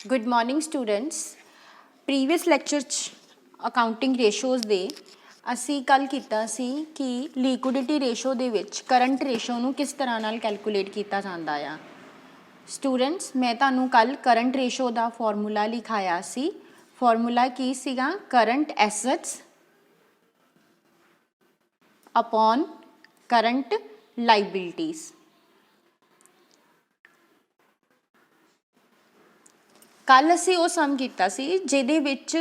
Good morning students. Previous lecture accounting ratios दे असी कल कीता सी कि लिक्विडिटी रेशो दे विच करंट रेशो नूं किस तरह नाल कैलकुलेट किया जांदा आ। स्टूडेंट्स मैं तुहानूं कल करंट रेशो दा फॉर्मूला लिखाया सी। फॉर्मूला की सीगा? Current assets upon current liabilities. कल असी वो सम किया जिहदे विच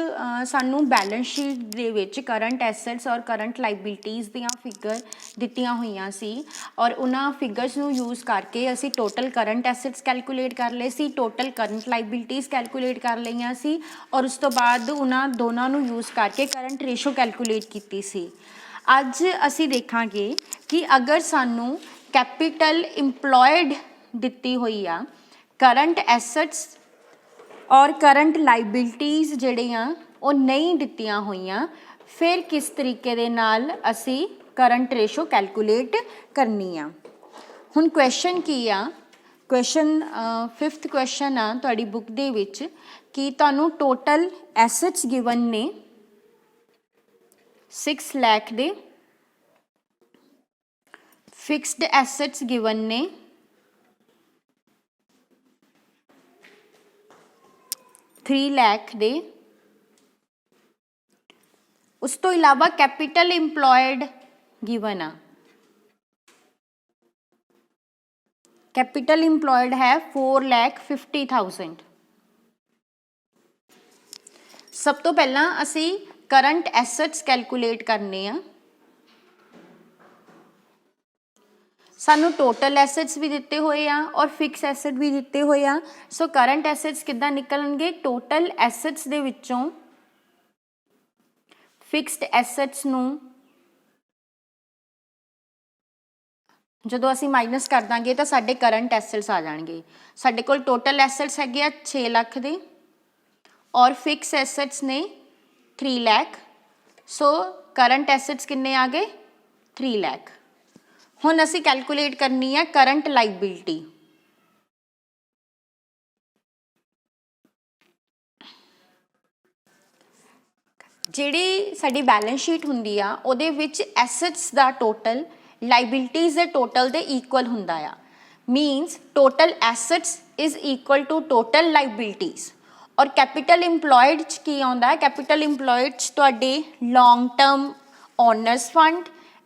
सानू बैलेंस शीट दे विच करंट एसेट्स और करंट लाइबिलिटीज़ दियां फिगर दित्तियां होईयां सी और उन्हां फिगर्स नू यूज़ करके असी टोटल करंट एसेट्स कैलकुलेट कर लए सी, टोटल करंट लाइबिलिटीज़ कैलकुलेट कर लईयां सी और उस तो बाद उन्हां दोनों नू यूज़ करके करंट रेशो कैलकुलेट कीती सी। अज असी देखांगे कि अगर सानू कैपिटल इंप्लॉयड दित्ती होई आ, करंट एसेट्स और करंट लाइबिलिटीज़ ਜਿਹੜੀਆਂ ਉਹ नहीं ਦਿੱਤੀਆਂ ਹੋਈਆਂ, फिर किस तरीके ਦੇ ਨਾਲ ਅਸੀਂ करंट रेशो कैलकुलेट करनी आ। ਹੁਣ क्वेश्चन की आ? क्वेश्चन 5th क्वेश्चन आ ਤੁਹਾਡੀ बुक ਦੇ ਵਿੱਚ कि ਤੁਹਾਨੂੰ टोटल एसेट्स गिवन ने 6 लाख ਦੇ, फिक्सड एसेट्स गिवन ने 3 लाख दे, उस तो इलावा कैपिटल इंप्लॉयड गिवन आ। कैपिटल इंप्लॉयड है 4,50,000। सब तो पहला असी करंट एसेट्स कैलकुलेट करने आ। सानू टोटल एसेट्स भी दिते हुए आ और फिक्स एसेट भी दिते हुए आ। सो करंट एसेट्स किद्दां निकलणगे? टोटल एसेट्स दे विचों फिक्सड एसेट्स नू जदों असी माइनस कर दांगे तो साडे करंट एसेट्स आ जाणगे। साडे कोल टोटल एसेट्स हैगे आ 6 लाख दे और फिक्स एसेट्स ने 3 लाख। सो करंट एसेट्स किन्ने आ गए? 3 लाख। हुण असी कैलकुलेट करनी है करंट लाइबिलिटी। जिहड़ी साडी बैलेंस शीट हुंदी आ उहदे विच एसेट्स दा टोटल लाइबिलिटीज़ दे टोटल दे इक्वल हुंदा आ। Minus total assets is equal to total liabilities. और कैपिटल इंप्लॉयड च की आउंदा है? कैपिटल इंप्लॉयड च तुहाडे long term owners fund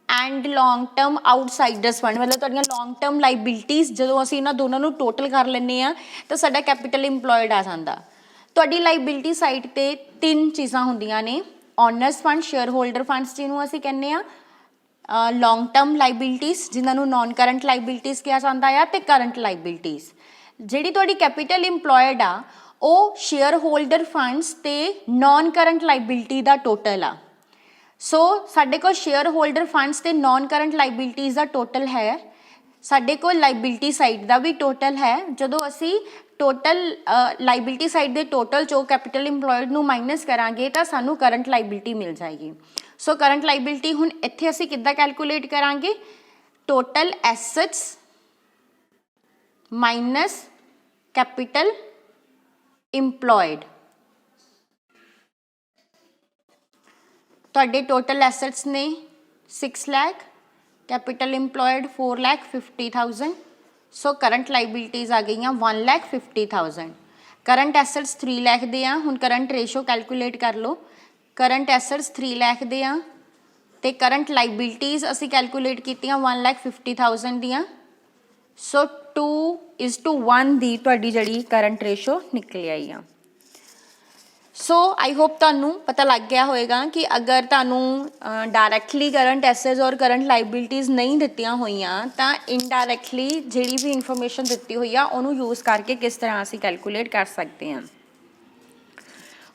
and long term outsiders fund, मतलब तुहाडियां लॉन्ग टर्म लाइबिलिटीज़ जदों असीं इन्हां दोनों नूं टोटल कर लैंदे आ तो साडा कैपिटल इंप्लॉयड आ जांदा। तुहाडी लाइबिलिटी साइड ते 3 चीज़ां हुंदियां ने, owner's fund, share holder funds जिन्हों असीं कहने आ, लॉन्ग टर्म लाइबिलिटीज़ जिन्हां नूं नॉन करंट लाइबिलिटीज़ कहा जाता है, ते करंट लाइबिलिटीज़। जिहड़ी तुहाडी कैपिटल इंप्लॉयड आ वो शेयर होल्डर फंड्स ते नॉन करंट लाइबिलिटी दा टोटल आ। सो साडे कोल शेयर होल्डर फंड्स ते नॉन करंट लाइबिलिटीज़ दा टोटल है, साडे कोल लाइबिलिटी साइड दा भी टोटल है। जदों असी टोटल लाइबिलिटी साइड दे टोटल चो कैपिटल इंप्लॉयड नूं माइनस करांगे तो सानू करंट लाइबिलिटी मिल जाएगी। सो करंट लाइबिलिटी हुण इत्थे असी किद्दां कैलकुलेट करांगे? Total assets minus capital employed. तुहाडे टोटल एसेट्स ने 6 lakh, capital employed 4,50,000। So current liabilities आ गई 1,50,000। करंट एसेट्स 3 लाख दे आ। हुण करंट रेशो कैलकुलेट कर लो। करंट एसेट्स 3 लाख दे आ ते करंट लाइबिलिटीज़ असी कैलकुलेट कीतियां 1,50,000 दियां। सो 2:1 दी तुहाडी जिहड़ी करंट रेशो निकल आई आ। सो आई होप तुहानू पता लग गया होएगा कि अगर तुहानू डायरैक्टली करंट एसेट्स और करंट लाइबिलिटीज़ नहीं दित्तियां होईयां तो इनडायरैक्टली जिहड़ी भी इनफॉर्मेशन दित्ती हुई आ उहनू यूज़ करके किस तरह असी कैलकुलेट कर सकते हैं।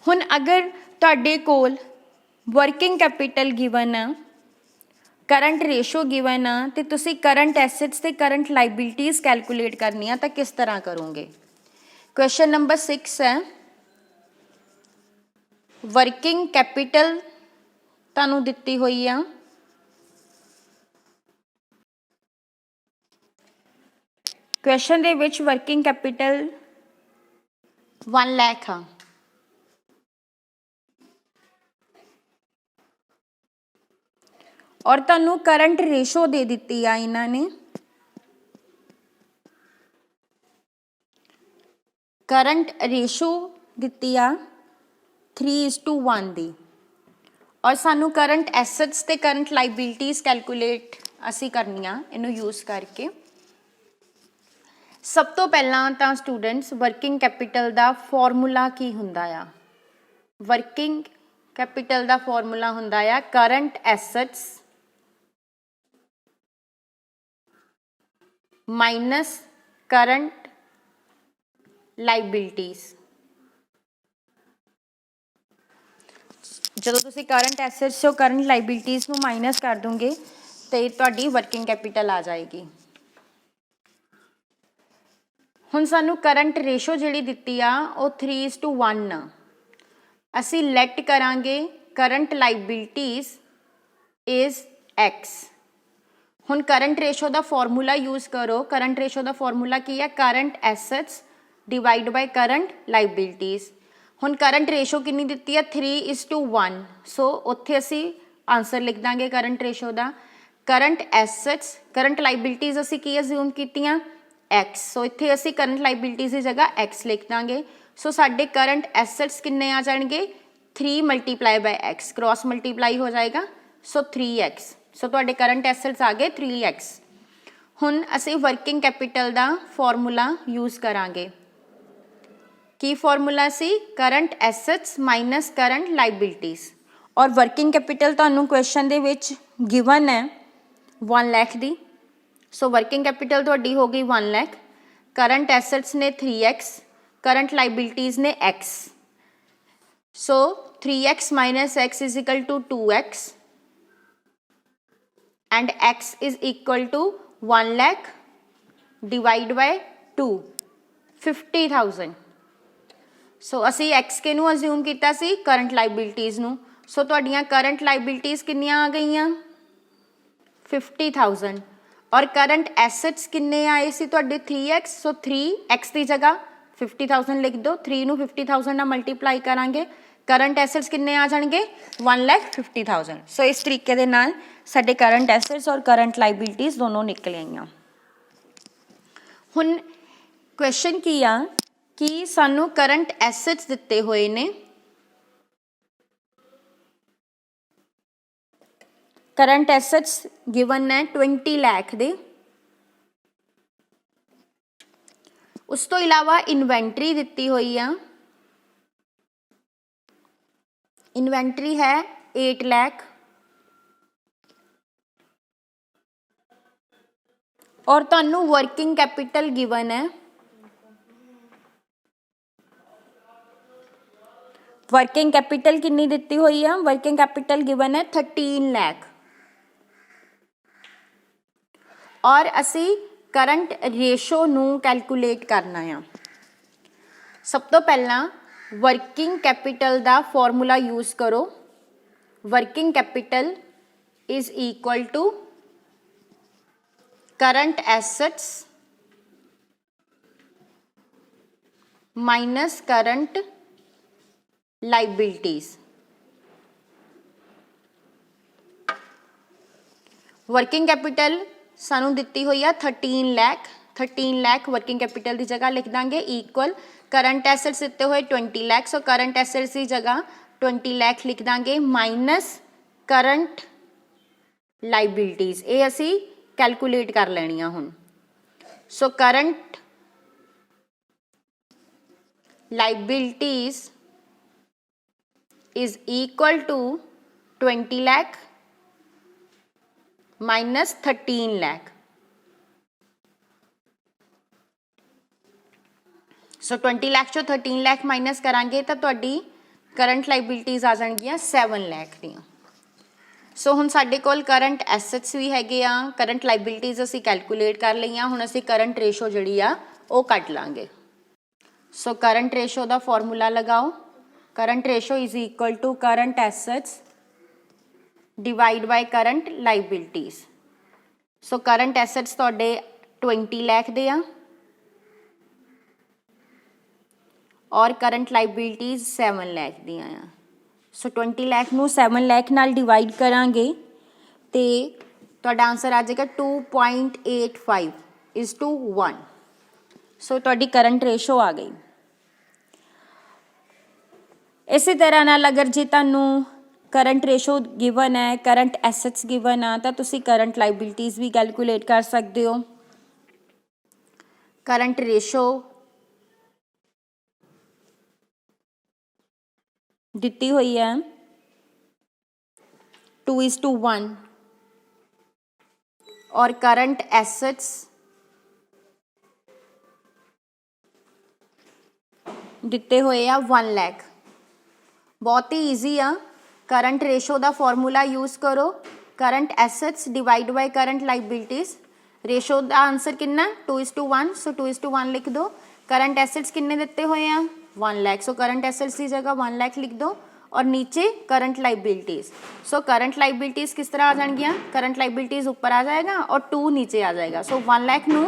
हुण अगर तुहाडे कोल वर्किंग कैपिटल गिवन आ, करंट रेशो गिवन आ ते तुसी करंट एसेट्स ते करंट लाइबिलिटीज़ कैलकुलेट करनी आ तो किस तरह करोगे? क्वेश्चन नंबर 6 है, वर्किंग कैपिटल तुहानू दित्ती हुई आ, क्वेश्चन दे विच वर्किंग कैपिटल 1 लाख हाँ और तुहानू करंट रेशो दे दिती आ इन्हां ने करंट रेशो दिती आ 3:1 दी और सानू करंट एसेट्स ते करंट लाइबिलिटीज़ कैलकुलेट असी करनियां इनू यूज़ करके। सब तो पहला तो स्टूडेंट्स वर्किंग कैपिटल दा फॉर्मूला की हुंदा आ। वर्किंग कैपिटल दा फॉर्मूला हुंदा आ current assets minus current liabilities. ਜਦੋਂ ਤੁਸੀਂ करंट एसेट्स चो करंट लाइबिलिटीज़ ਨੂੰ माइनस कर दोगे तो ਤੁਹਾਡੀ वर्किंग कैपिटल आ जाएगी। ਹੁਣ ਸਾਨੂੰ करंट रेशो ਜਿਹੜੀ ਦਿੱਤੀ ਆ ਉਹ 3:1 ਆ। ਅਸੀਂ ਲੈਟ ਕਰਾਂਗੇ करंट लाइबिलिटीज़ इज़ X। ਹੁਣ करंट रेशो ਦਾ ਫਾਰਮੂਲਾ यूज़ करो। करंट रेशो ਦਾ ਫਾਰਮੂਲਾ ਕੀ ਹੈ current assets divide by current liabilities. ਹੁਣ करंट रेशो कितनी दिती है 3:1 सो उत्थे असी आंसर लिख देंगे करंट रेशो का। करंट एसेट्स करंट लाइबिलिटीज़ असी की अज्यूम कीतियां X सो इत्थे असी करंट लाइबिलिटीज़ की जगह X लिख देंगे। सो साडे करंट एसेट्स किन्ने आ जाएंगे 3 multiply by X cross multiply हो जाएगा सो 3X सो तुहाडे करंट एसेट्स आ गए 3X। हुण असी वर्किंग कैपिटल का फॉर्मूला यूज़ करांगे। की फॉर्मूला सी current assets minus current liabilities और वर्किंग कैपिटल तुहानू क्वेश्चन दे विच गिवन है 1 लाख दी। सो वर्किंग कैपिटल तुहाडी हो गई 1 लाख। करंट एसेट्स ने 3X करंट लाइबिलिटीज़ ने X so 3X minus X is equal to 2X and X is equal to 1 lakh divide by 2 50,000। So असी एक्स के नू अज्यूम किया सी करंट लाइबिलिटीज़ नू। सो तुहाडियां करंट लाइबिलिटीज़ कितनियां आ गईयां 50,000 और करंट एसेट्स किन्ने आए सी तुहाडे 3X सो 3X की जगह 50,000 लिख दो। 3 नू 50,000 नाल मल्टीप्लाई करांगे करंट एसेट्स किन्ने आ जाणगे 1,50,000। सो इस तरीके दे नाल साडे करंट एसेट्स और करंट लाइबिलिटीज़ दोनों निकल आईयां। हुण क्वेश्चन की आ कि सानू करंट एसेट्स दिते हुए ने करंट एसेट्स गिवन है 20 लाख दे। उस तो इलावा इन्वेंटरी दिती हुई आ। इन्वेंटरी है 8 लाख और तुहानू वर्किंग कैपिटल गिवन है वर्किंग कैपिटल कितनी दिती हुई है वर्किंग कैपिटल गिवन है 13 लाख और असी करंट रेशो नू कैलकुलेट करना है। सब तो पहला वर्किंग कैपिटल का फॉर्मूला यूज़ करो। Working capital is equal to current assets minus current liabilities. Working capital सानू दिती हुई है 13 लाख। 13 लाख वर्किंग कैपिटल की जगह लिख देंगे इक्वल करंट एसेट्स दिते हुए 20 लाख सो करंट एसेट्स की जगह 20 लाख लिख देंगे माइनस करंट लाइबिलिटीज़ ये असी कैलकुलेट कर लेनिया हुण। So current liabilities is equal to 20 lakh minus 13 lakh. So 20 lakh चो 13 लाख माइनस करांगे तो तुहाडी करंट लाइबिलिटीज़ आ जाएगियां 7 लाख दियां। सो हुण साडे कोल करंट एसेट्स भी हैगे आ करंट लाइबिलिटीज़ असी कैलकुलेट कर लईआं। हुण असी करंट रेशो जिहड़ी आ वो कढ लांगे। सो करंट रेशो का फॉर्मूला लगाओ। Current ratio is equal to current assets divide by current liabilities. So current assets तुहाडे 20 लाख दे आ और करंट लाइबिलिटीज़ 7 लाख दियाँ आ। सो 20 लाख नूं 7 लाख नाल डिवाइड करांगे तो तुहाडा आंसर आ जाएगा 2.85 इज़ टू 1। सो तुहाडी करंट रेशो आ गई। इसी तरह नाल अगर जे तुहानूं करंट रेशो गिवन है, करंट एसैट्स गिवन आ, तो तुसी करंट लाइबिलिटीज़ भी कैलकुलेट कर सकते हो। करंट रेशो दिती हुई है 2:1 और करंट एसेट्स दिते हुए आ 1 लाख। बहुत ही ईजी आ। करंट रेशो का फॉर्मूला यूज करो, current assets divide by current liabilities. Ratio का आंसर कितना 2:1, सो 2:1 लिख दो। करंट एसेट्स किन्ने दिते हुए हैं 1 लाख, सो करंट एसेट्स की जगह 1 लाख लिख दो और नीचे करंट लाइबिलिटीज़। सो करंट लाइबिलिटीज़ किस तरह आ जाएगियाँ, करंट लाइबिलिटीज़ ऊपर आ जाएगा और 2 नीचे आ जाएगा। सो 1 लाख नूं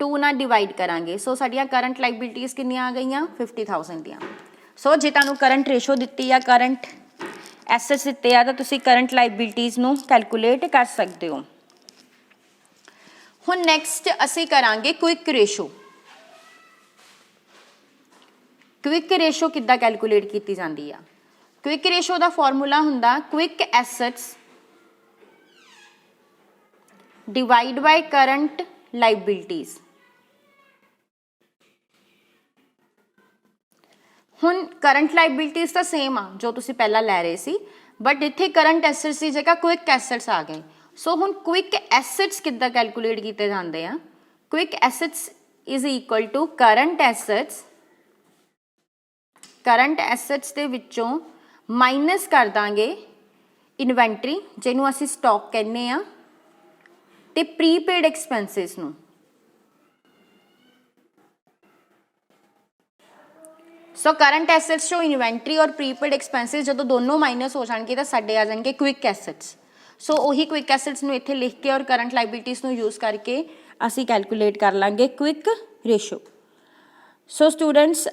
2 नाल डिवाइड करांगे। सो साडियां करंट लाइबिलिटीज़ कितनियां आ गईयां 50,000 दियां। सो जे तुहानूं करंट रेशो दित्ती आ, करंट एसेट्स दित्ते आ, तो तुसीं करंट लाइबिलिटीज़ नूं कैलकुलेट कर सकते हो। हुण नैक्सट असीं करांगे क्विक रेशो। क्विक रेशो किद्दां कैलकुलेट कीती जांदी आ? क्विक रेशो का फॉर्मूला हुंदा quick assets divide by current liabilities. हुण करंट लाइबिलिटीज़ तो सेम आ जो तुसीं पहला लै रहे सी, बट इत्थे करंट एसेट्स की जगह क्विक एसेट्स आ गए। सो हुण क्विक एसेट्स किद्दां कैलकुलेट कीते जांदे आ? Quick assets is equal to current assets, current assets दे विचों माइनस कर दांगे इन्वेंटरी जिन्हों असीं स्टॉक कहने आ, ते प्रीपेड एक्सपेंसिस नूं। सो करंट एसेट्स चो इन्वेंटरी और प्रीपेड एक्सपेंसिस जो दोनों माइनस हो जाएंगे तो साडे आ जाएंगे क्विक एसेट्स। सो उही क्विक एसेट्स नूं इत्थे लिख के और करंट लाइबिलिटीज़ नूं यूज़ करके असीं कैलकुलेट कर लांगे क्विक रेशो। सो स्टूडेंट्स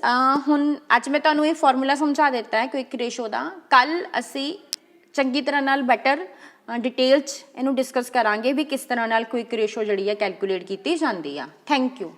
हुण अज मैं तुहानूं ये फॉर्मूला समझा दिता है क्विक रेशो का। कल असीं चंगी तरह नाल बैटर डिटेल च इहनूं डिस्कस करांगे भी किस तरह नाल क्विक रेशो जिहड़ी है कैलकुलेट कीती जांदी आ। Thank you.